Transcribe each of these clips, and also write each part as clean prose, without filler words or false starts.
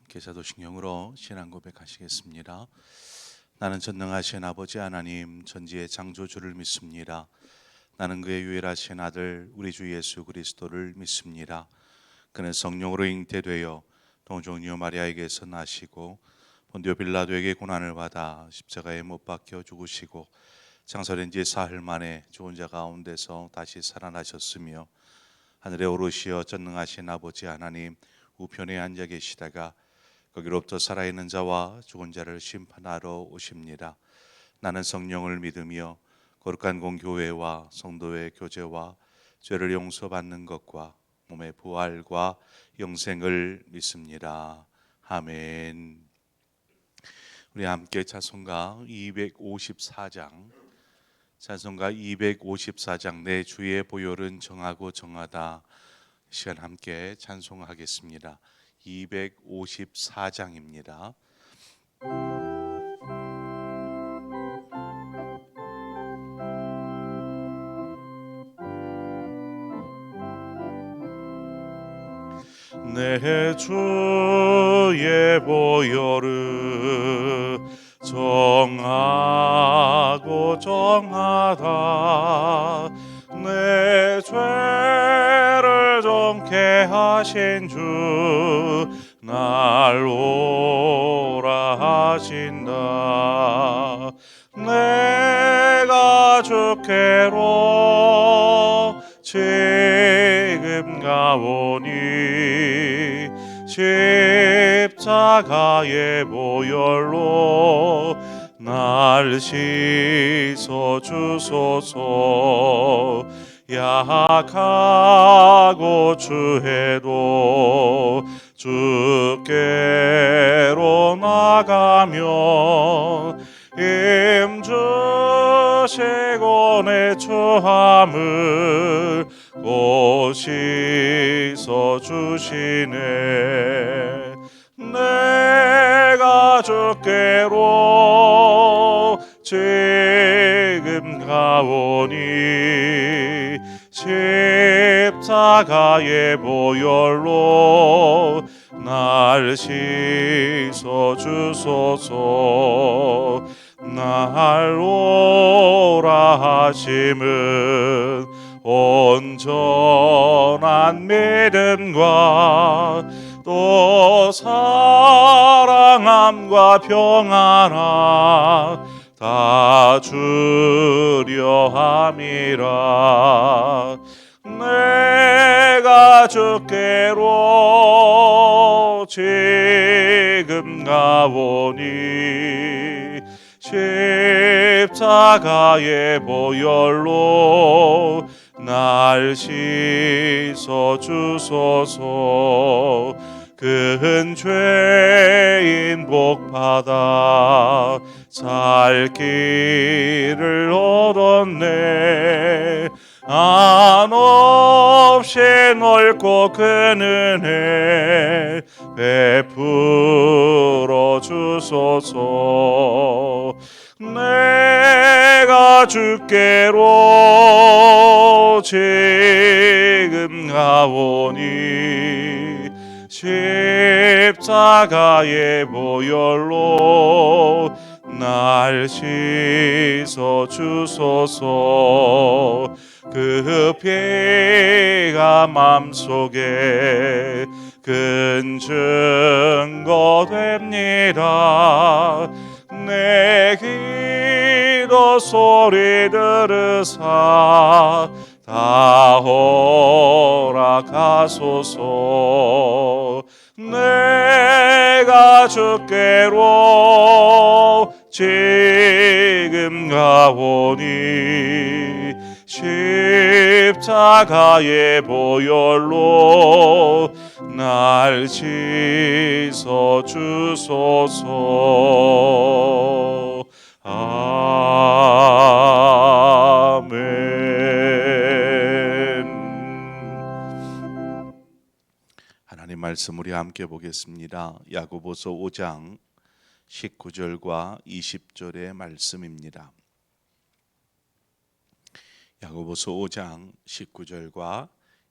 함께 자도신경으로 신앙 고백하시겠습니다. 나는 전능하신 아버지 하나님 전지의 창조주를 믿습니다. 나는 그의 유일하신 아들 우리 주 예수 그리스도를 믿습니다. 그는 성령으로 잉태되어 동정녀 마리아에게서 나시고 본디오 빌라도에게 고난을 받아 십자가에 못 박혀 죽으시고 장사된 지 사흘 만에 죽은 자 가운데서 다시 살아나셨으며 하늘에 오르시어 전능하신 아버지 하나님 우편에 앉아 계시다가 거기로부터 살아있는 자와 죽은 자를 심판하러 오십니다. 나는 성령을 믿으며 거룩한 공교회와 성도의 교제와 죄를 용서받는 것과 몸의 부활과 영생을 믿습니다. 아멘. 우리 함께 찬송가 254장 내 주의 보혈은 정하고 정하다 이 시간 함께 찬송하겠습니다. 254장입니다. 내 주의 보혈은 정하고 정하다 내 죄를 정케 하신 주 날 오라 하신다. 내가 주께로 지금 가오니 십자가의 보혈로 날 씻어 주소서. 약하고 추해도 주께로 나가면 힘주시고 내 처함을 곧 씻어 주시네. 내가 주께로 지금 가오니 십자가의 보혈로 날 씻어 주소서. 날 오라 하심은 온전한 믿음과 또 사랑함과 평안함 다 주려 함이라. 내가 주께로 지금 가오니 십자가의 보혈로 날 씻어 주소서. 큰 죄인 복받아 살 길을 얻었네. 한없이 넓고 큰 은혜 베풀어 주소서. 내가 주께로 지금 가오니 십자가의 보혈로 날 씻어 주소서. 그 피가 맘속에 큰 증거 됩니다. 내 기도 소리 들으사 다 허락하소서. 내가 주께로 지금 가오니 십자가의 보혈로 날 씻어 주소서. 아멘. 하나님 말씀 우리 함께 보겠습니다. 야고보서 5장 19절과 20절의 말씀입니다. 야고보서 5장 19절과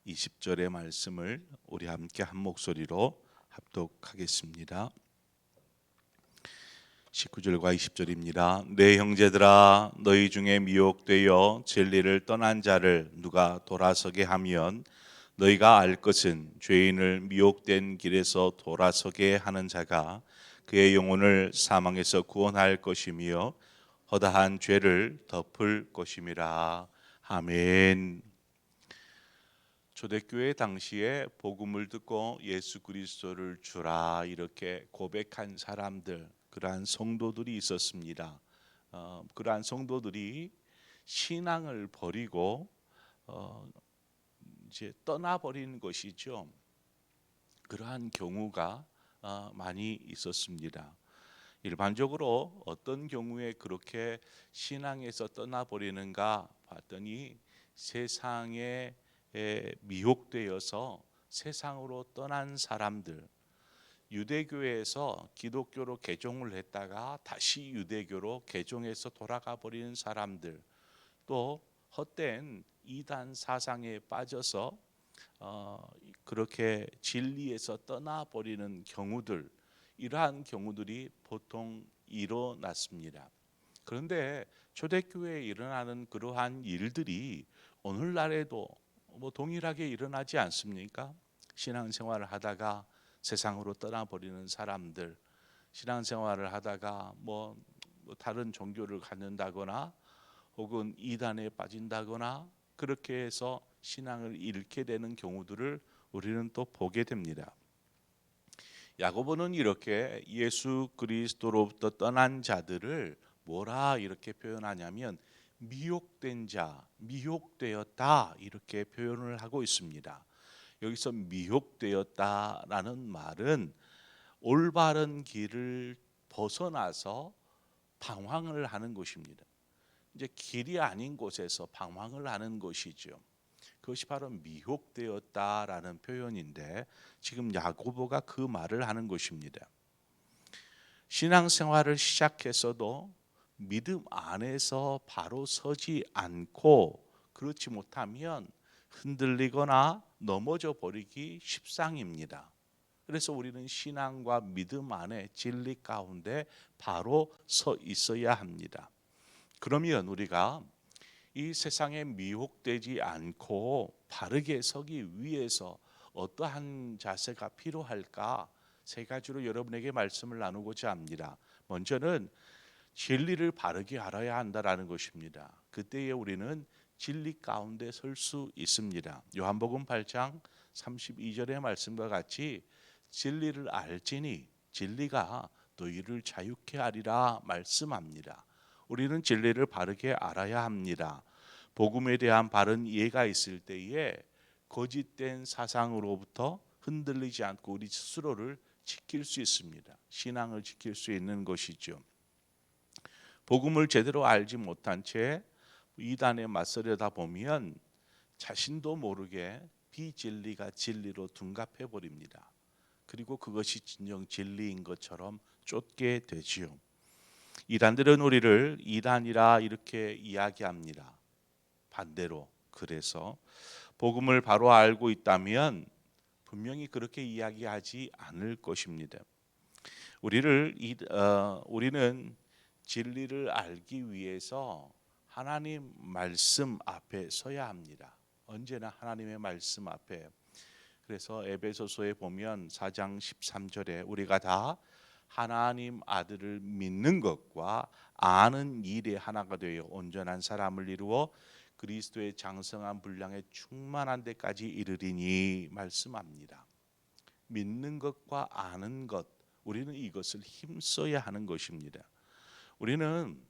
20절의 말씀을 우리 함께 한 목소리로 합독하겠습니다. 19절과 20절입니다. 내 형제들아 너희 중에 미혹되어 진리를 떠난 자를 누가 돌아서게 하면 너희가 알 것은 죄인을 미혹된 길에서 돌아서게 하는 자가 그의 영혼을 사망에서 구원할 것이며 허다한 죄를 덮을 것임이라. 아멘. 초대교회 당시에 복음을 듣고 예수 그리스도를 주라 이렇게 고백한 사람들, 그러한 성도들이 있었습니다. 그러한 성도들이 신앙을 버리고 이제 떠나버린 것이죠. 그러한 경우가 많이 있었습니다. 일반적으로 어떤 경우에 그렇게 신앙에서 떠나버리는가 봤더니 세상에 미혹되어서 세상으로 떠난 사람들, 유대교에서 기독교로 개종을 했다가 다시 유대교로 개종해서 돌아가 버리는 사람들, 또 헛된 이단 사상에 빠져서 그렇게 진리에서 떠나버리는 경우들, 이러한 경우들이 보통 일어났습니다. 그런데 초대교회에 일어나는 그러한 일들이 오늘날에도 동일하게 일어나지 않습니까? 신앙생활을 하다가 세상으로 떠나버리는 사람들, 신앙생활을 하다가 다른 종교를 갖는다거나 혹은 이단에 빠진다거나 그렇게 해서 신앙을 잃게 되는 경우들을 우리는 또 보게 됩니다. 야고보는 이렇게 예수 그리스도로부터 떠난 자들을 뭐라 이렇게 표현하냐면 미혹된 자, 미혹되었다 이렇게 표현을 하고 있습니다. 여기서 미혹되었다라는 말은 올바른 길을 벗어나서 방황을 하는 것입니다. 이제 길이 아닌 곳에서 방황을 하는 것이죠. 그것이 바로 미혹되었다라는 표현인데 지금 야고보가 그 말을 하는 것입니다. 신앙생활을 시작했어도 믿음 안에서 바로 서지 않고 그렇지 못하면 흔들리거나 넘어져 버리기 십상입니다. 그래서 우리는 신앙과 믿음 안에 진리 가운데 바로 서 있어야 합니다. 그러면 우리가 이 세상에 미혹되지 않고 바르게 서기 위해서 어떠한 자세가 필요할까? 세 가지로 여러분에게 말씀을 나누고자 합니다. 먼저는 진리를 바르게 알아야 한다라는 것입니다. 그때에 우리는 진리 가운데 설 수 있습니다. 요한복음 8장 32절의 말씀과 같이 진리를 알지니 진리가 너희를 자유케 하리라 말씀합니다. 우리는 진리를 바르게 알아야 합니다. 복음에 대한 바른 이해가 있을 때에 거짓된 사상으로부터 흔들리지 않고 우리 스스로를 지킬 수 있습니다. 신앙을 지킬 수 있는 것이죠. 복음을 제대로 알지 못한 채 이단에 맞서려다 보면 자신도 모르게 비진리가 진리로 둔갑해 버립니다. 그리고 그것이 진정 진리인 것처럼 쫓게 되지요. 이단들은 우리를 이단이라 이렇게 이야기합니다. 반대로 그래서 복음을 바로 알고 있다면 분명히 그렇게 이야기하지 않을 것입니다. 우리는 진리를 알기 위해서 하나님 말씀 앞에 서야 합니다. 언제나 하나님의 말씀 앞에. 그래서 에베소서에 보면 4장 13절에 우리가 다 하나님 아들을 믿는 것과 아는 일에 하나가 되어 온전한 사람을 이루어 그리스도의 장성한 분량에 충만한 데까지 이르리니 말씀합니다. 믿는 것과 아는 것, 우리는 이것을 힘써야 하는 것입니다. 우리는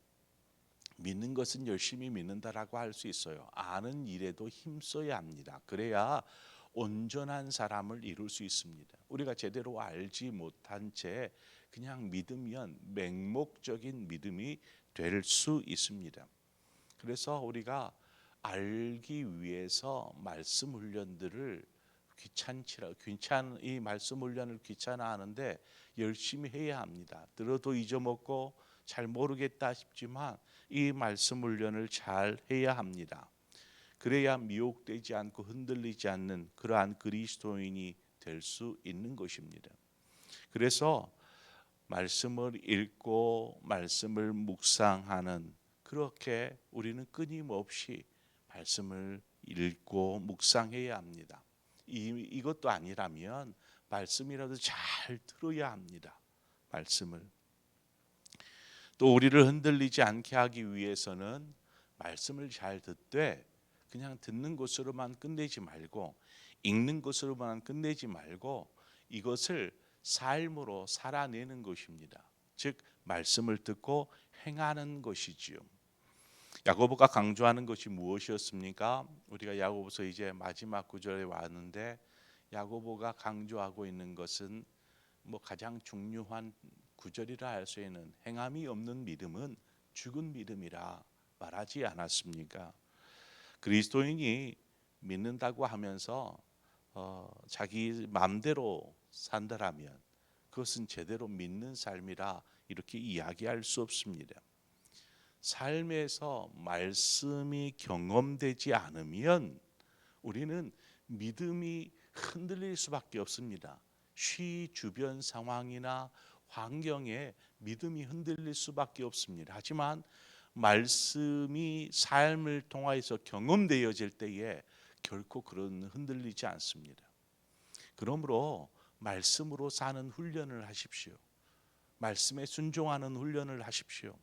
믿는 것은 열심히 믿는다라고 할 수 있어요. 아는 일에도 힘써야 합니다. 그래야 온전한 사람을 이룰 수 있습니다. 우리가 제대로 알지 못한 채 그냥 믿으면 맹목적인 믿음이 될 수 있습니다. 그래서 우리가 알기 위해서 말씀 훈련들을 이 말씀 훈련을 귀찮아하는데 열심히 해야 합니다. 들어도 잊어먹고 잘 모르겠다 싶지만 이 말씀 훈련을 잘 해야 합니다. 그래야 미혹되지 않고 흔들리지 않는 그러한 그리스도인이 될 수 있는 것입니다. 그래서 말씀을 읽고 말씀을 묵상하는, 그렇게 우리는 끊임없이 말씀을 읽고 묵상해야 합니다. 이것도 아니라면 말씀이라도 잘 들어야 합니다. 말씀을. 또 우리를 흔들리지 않게 하기 위해서는 말씀을 잘 듣되 그냥 듣는 것으로만 끝내지 말고, 읽는 것으로만 끝내지 말고 이것을 삶으로 살아내는 것입니다. 즉 말씀을 듣고 행하는 것이지요. 야고보가 강조하는 것이 무엇이었습니까? 우리가 야고보서 이제 마지막 구절에 왔는데, 야고보가 강조하고 있는 것은 가장 중요한 구절이라 할 수 있는, 행함이 없는 믿음은 죽은 믿음이라 말하지 않았습니까? 그리스도인이 믿는다고 하면서 자기 마음대로 산다라면 그것은 제대로 믿는 삶이라 이렇게 이야기할 수 없습니다. 삶에서 말씀이 경험되지 않으면 우리는 믿음이 흔들릴 수밖에 없습니다. 주변 상황이나 환경에 믿음이 흔들릴 수밖에 없습니다. 하지만 말씀이 삶을 통하여서 경험되어질 때에 결코 그런 흔들리지 않습니다. 그러므로 말씀으로 사는 훈련을 하십시오. 말씀에 순종하는 훈련을 하십시오.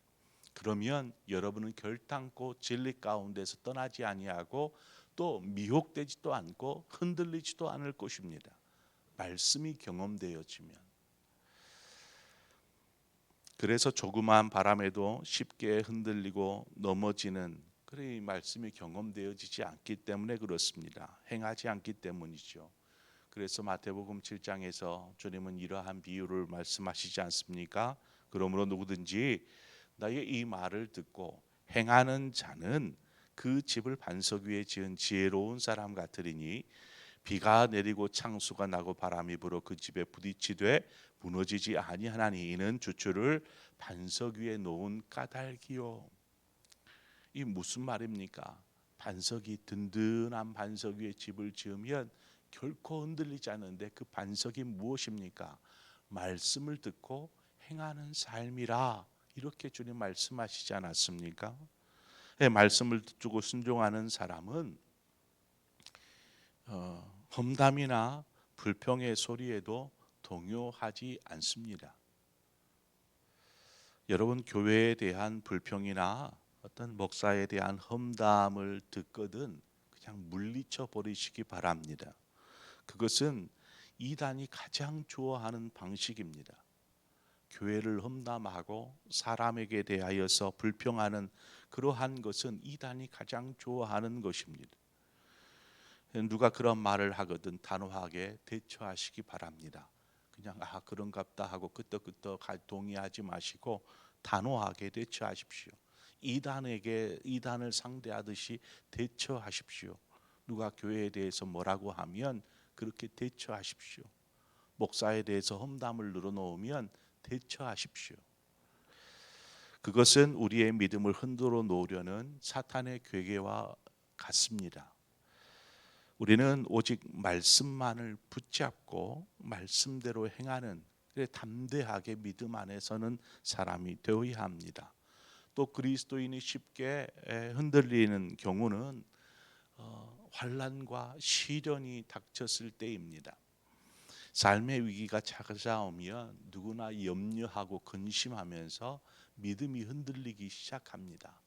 그러면 여러분은 결단코 진리 가운데서 떠나지 아니하고 또 미혹되지도 않고 흔들리지도 않을 것입니다. 말씀이 경험되어지면. 그래서 조그마한 바람에도 쉽게 흔들리고 넘어지는, 이 말씀이 경험되어지지 않기 때문에 그렇습니다. 행하지 않기 때문이죠. 그래서 마태복음 7장에서 주님은 이러한 비유를 말씀하시지 않습니까? 그러므로 누구든지 나의 이 말을 듣고 행하는 자는 그 집을 반석 위에 지은 지혜로운 사람 같으리니, 비가 내리고 창수가 나고 바람이 불어 그 집에 부딪히되 무너지지 아니하나니 이는 주추를 반석 위에 놓은 까닭이요. 이 무슨 말입니까? 반석이, 든든한 반석 위에 집을 지으면 결코 흔들리지 않는데 그 반석이 무엇입니까? 말씀을 듣고 행하는 삶이라, 이렇게 주님 말씀하시지 않았습니까? 말씀을 듣고 순종하는 사람은 험담이나 불평의 소리에도 동요하지 않습니다. 여러분, 교회에 대한 불평이나 어떤 목사에 대한 험담을 듣거든 그냥 물리쳐 버리시기 바랍니다. 그것은 이단이 가장 좋아하는 방식입니다. 교회를 험담하고 사람에게 대하여서 불평하는 그러한 것은 이단이 가장 좋아하는 것입니다. 누가 그런 말을 하거든 단호하게 대처하시기 바랍니다. 그냥 그런갑다 하고 끄떡끄떡 동의하지 마시고 단호하게 대처하십시오. 이단을 상대하듯이 대처하십시오. 누가 교회에 대해서 뭐라고 하면 그렇게 대처하십시오. 목사에 대해서 험담을 늘어놓으면 대처하십시오. 그것은 우리의 믿음을 흔들어 놓으려는 사탄의 괴계와 같습니다. 우리는 오직 말씀만을 붙잡고 말씀대로 행하는, 담대하게 믿음 안에 서는 사람이 되어야 합니다. 또 그리스도인이 쉽게 흔들리는 경우는 환난과 시련이 닥쳤을 때입니다. 삶의 위기가 찾아오면 누구나 염려하고 근심하면서 믿음이 흔들리기 시작합니다.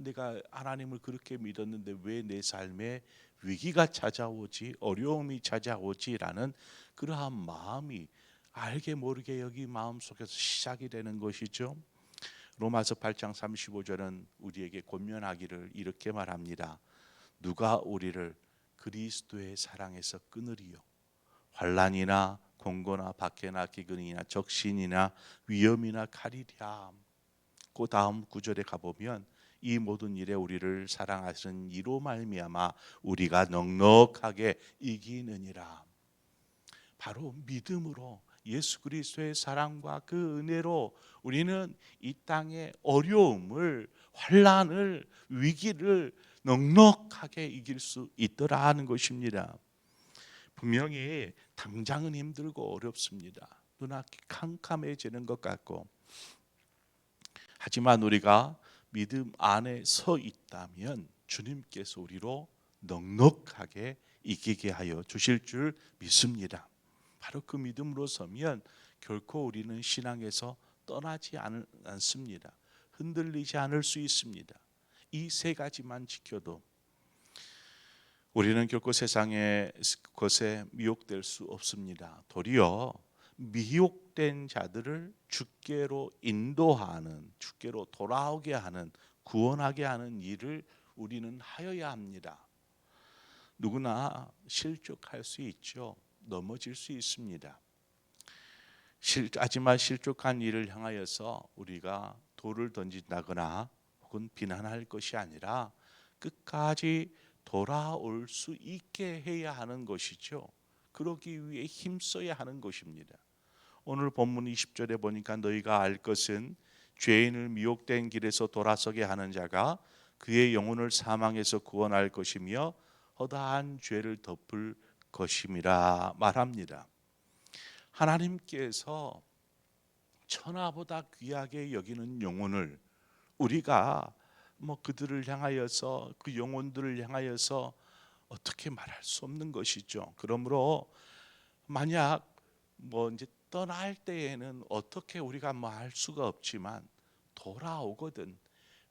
내가 하나님을 그렇게 믿었는데 왜 내 삶에 위기가 찾아오지, 어려움이 찾아오지라는 그러한 마음이 알게 모르게 여기 마음속에서 시작이 되는 것이죠. 로마서 8장 35절은 우리에게 권면하기를 이렇게 말합니다. 누가 우리를 그리스도의 사랑에서 끊으리요? 환난이나 공고나 박해나 기근이나 적신이나 위험이나 칼이랴. 그 다음 구절에 가보면 이 모든 일에 우리를 사랑하시는 이로 말미암아 우리가 넉넉하게 이기느니라. 바로 믿음으로 예수 그리스도의 사랑과 그 은혜로 우리는 이 땅의 어려움을, 환난을, 위기를 넉넉하게 이길 수 있더라 하는 것입니다. 분명히 당장은 힘들고 어렵습니다. 눈앞이 캄캄해지는 것 같고, 하지만 우리가 믿음 안에 서 있다면 주님께서 우리로 넉넉하게 이기게 하여 주실 줄 믿습니다. 바로 그 믿음으로 서면 결코 우리는 신앙에서 떠나지 않습니다. 흔들리지 않을 수 있습니다. 이 세 가지만 지켜도 우리는 결코 세상의 것에 미혹될 수 없습니다. 도리어 미혹된 자들을 주께로 인도하는, 주께로 돌아오게 하는, 구원하게 하는 일을 우리는 하여야 합니다. 누구나 실족할 수 있죠. 넘어질 수 있습니다. 하지만 실족한 일을 향하여서 우리가 돌을 던진다거나 혹은 비난할 것이 아니라 끝까지 돌아올 수 있게 해야 하는 것이죠. 그러기 위해 힘써야 하는 것입니다. 오늘 본문 20절에 보니까 너희가 알 것은 죄인을 미혹된 길에서 돌아서게 하는 자가 그의 영혼을 사망에서 구원할 것이며 허다한 죄를 덮을 것임이라 말합니다. 하나님께서 천하보다 귀하게 여기는 영혼을 우리가 그들을 향하여서, 그 영혼들을 향하여서 어떻게 말할 수 없는 것이죠. 그러므로 만약 이제 떠날 때에는 어떻게 우리가 할 수가 없지만 돌아오거든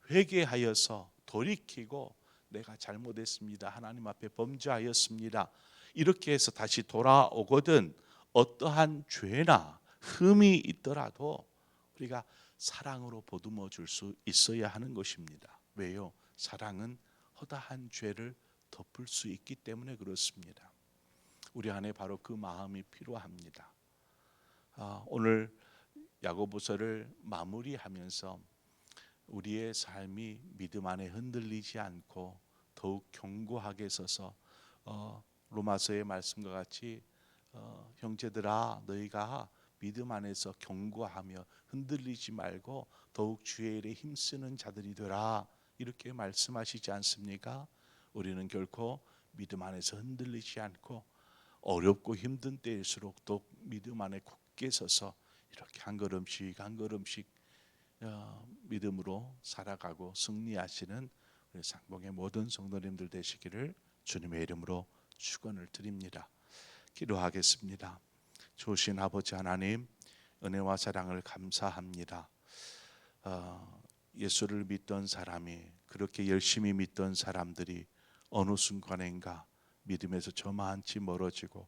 회개하여서 돌이키고 내가 잘못했습니다, 하나님 앞에 범죄하였습니다, 이렇게 해서 다시 돌아오거든 어떠한 죄나 흠이 있더라도 우리가 사랑으로 보듬어 줄 수 있어야 하는 것입니다. 왜요? 사랑은 허다한 죄를 덮을 수 있기 때문에 그렇습니다. 우리 안에 바로 그 마음이 필요합니다. 오늘 야고보서를 마무리하면서 우리의 삶이 믿음 안에 흔들리지 않고 더욱 견고하게 서서 로마서의 말씀과 같이 형제들아 너희가 믿음 안에서 견고하며 흔들리지 말고 더욱 주의 일에 힘쓰는 자들이 되라, 이렇게 말씀하시지 않습니까? 우리는 결코 믿음 안에서 흔들리지 않고 어렵고 힘든 때일수록 또 믿음 안에 굳게 서서 이렇게 한 걸음씩 한 걸음씩 믿음으로 살아가고 승리하시는 우리 상봉의 모든 성도님들 되시기를 주님의 이름으로 축원을 드립니다. 기도하겠습니다. 좋으신 아버지 하나님, 은혜와 사랑을 감사합니다. 예수를 믿던 사람이, 그렇게 열심히 믿던 사람들이 어느 순간인가 믿음에서 저만치 멀어지고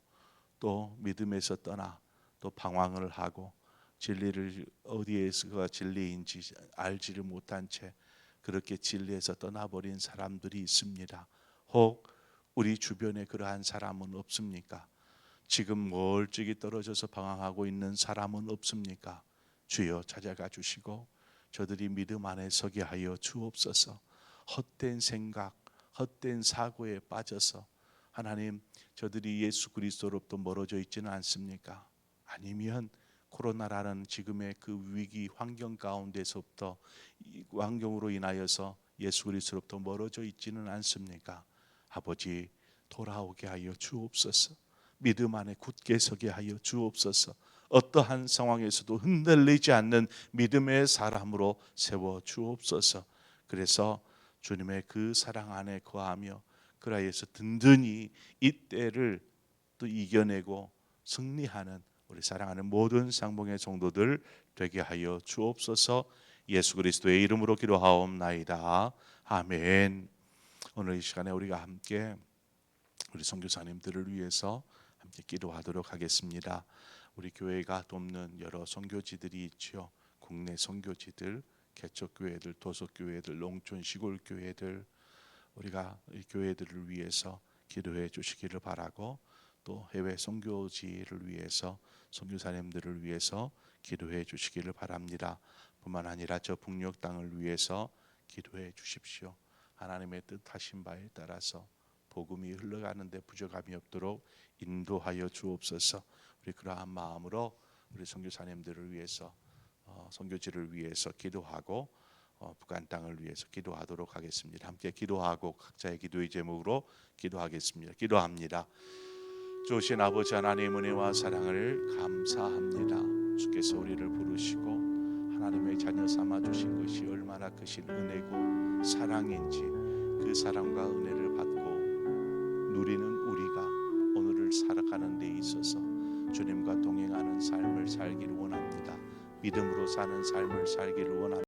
또 믿음에서 떠나 또 방황을 하고 진리를 어디에서가 진리인지 알지를 못한 채 그렇게 진리에서 떠나버린 사람들이 있습니다. 혹 우리 주변에 그러한 사람은 없습니까? 지금 멀찍이 떨어져서 방황하고 있는 사람은 없습니까? 주여 찾아가 주시고 저들이 믿음 안에 서게 하여 주옵소서. 헛된 생각, 헛된 사고에 빠져서 하나님, 저들이 예수 그리스도로부터 멀어져 있지는 않습니까? 아니면 코로나라는 지금의 그 위기 환경 가운데서부터 이 환경으로 인하여서 예수 그리스도로부터 멀어져 있지는 않습니까? 아버지, 돌아오게 하여 주옵소서. 믿음 안에 굳게 서게 하여 주옵소서. 어떠한 상황에서도 흔들리지 않는 믿음의 사람으로 세워 주옵소서. 그래서 주님의 그 사랑 안에 거하며 그라에서 든든히 이 때를 또 이겨내고 승리하는 우리 사랑하는 모든 상봉의 성도들 되게 하여 주옵소서. 예수 그리스도의 이름으로 기도하옵나이다. 아멘. 오늘 이 시간에 우리가 함께 우리 선교사님들을 위해서 함께 기도하도록 하겠습니다. 우리 교회가 돕는 여러 선교지들이 있죠. 국내 선교지들, 개척교회들, 도서교회들, 농촌 시골 교회들, 우리가 이 교회들을 위해서 기도해 주시기를 바라고 또 해외 선교지를 위해서 선교사님들을 위해서 기도해 주시기를 바랍니다. 뿐만 아니라 저 북녘 땅을 위해서 기도해 주십시오. 하나님의 뜻하신 바에 따라서 복음이 흘러가는 데 부족함이 없도록 인도하여 주옵소서. 우리 그러한 마음으로 우리 선교사님들을 위해서 선교지를 위해서 기도하고 북한 땅을 위해서 기도하도록 하겠습니다. 함께 기도하고 각자의 기도의 제목으로 기도하겠습니다. 기도합니다. 주신 아버지 하나님 은혜와 사랑을 감사합니다. 주께서 우리를 부르시고 하나님의 자녀 삼아 주신 것이 얼마나 크신 은혜고 사랑인지 그 사랑과 은혜를 받고 누리는 우리가 오늘을 살아가는 데 있어서 주님과 동행하는 삶을 살기를 원합니다. 믿음으로 사는 삶을 살기를 원합니다.